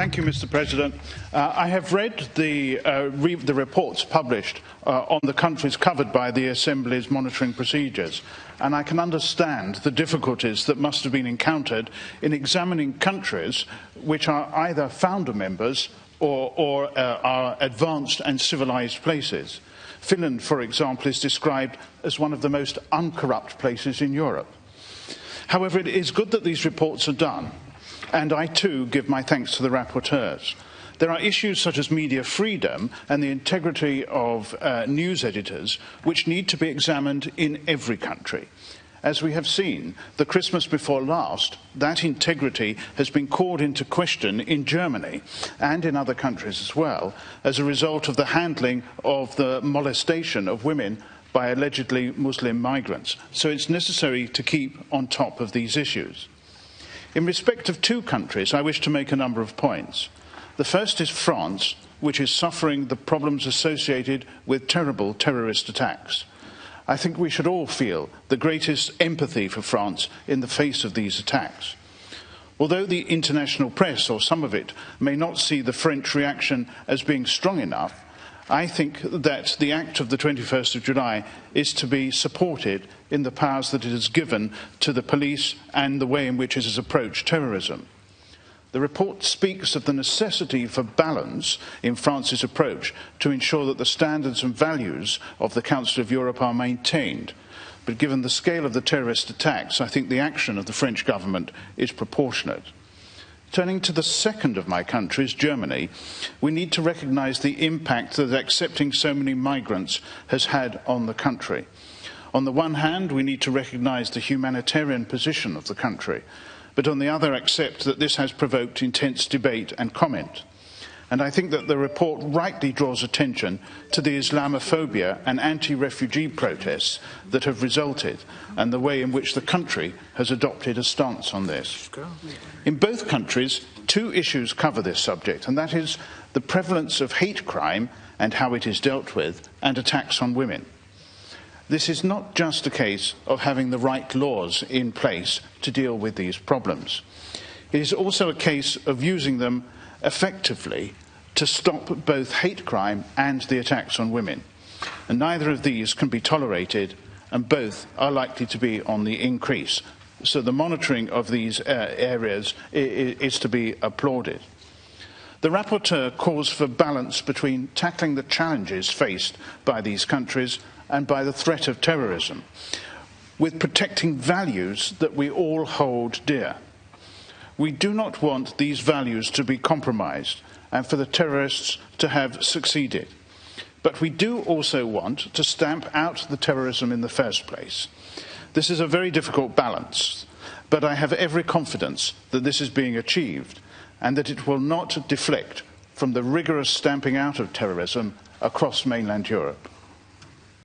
Thank you, Mr. President. I have read the reports published on the countries covered by the Assembly's monitoring procedures, and I can understand the difficulties that must have been encountered in examining countries which are either founder members or are advanced and civilized places. Finland, for example, is described as one of the most uncorrupt places in Europe. However, it is good that these reports are done, and I too give my thanks to the rapporteurs. There are issues such as media freedom and the integrity of news editors which need to be examined in every country. As we have seen, the Christmas before last, that integrity has been called into question in Germany and in other countries as well, as a result of the handling of the molestation of women by allegedly Muslim migrants. So it's necessary to keep on top of these issues. In respect of two countries, I wish to make a number of points. The first is France, which is suffering the problems associated with terrible terrorist attacks. I think we should all feel the greatest empathy for France in the face of these attacks. Although the international press, or some of it, may not see the French reaction as being strong enough, I think that the act of the 21st of July is to be supported in the powers that it has given to the police and the way in which it has approached terrorism. The report speaks of the necessity for balance in France's approach to ensure that the standards and values of the Council of Europe are maintained. But given the scale of the terrorist attacks, I think the action of the French government is proportionate. Turning to the second of my countries, Germany, we need to recognise the impact that accepting so many migrants has had on the country. On the one hand, we need to recognise the humanitarian position of the country, but on the other, accept that this has provoked intense debate and comment. And I think that the report rightly draws attention to the Islamophobia and anti-refugee protests that have resulted, and the way in which the country has adopted a stance on this. In both countries, two issues cover this subject, and that is the prevalence of hate crime and how it is dealt with, and attacks on women. This is not just a case of having the right laws in place to deal with these problems. It is also a case of using them effectively to stop both hate crime and the attacks on women. And neither of these can be tolerated, and both are likely to be on the increase. So the monitoring of these areas is to be applauded. The rapporteur calls for balance between tackling the challenges faced by these countries and by the threat of terrorism, with protecting values that we all hold dear. We do not want these values to be compromised and for the terrorists to have succeeded. But we do also want to stamp out the terrorism in the first place. This is a very difficult balance, but I have every confidence that this is being achieved and that it will not deflect from the rigorous stamping out of terrorism across mainland Europe.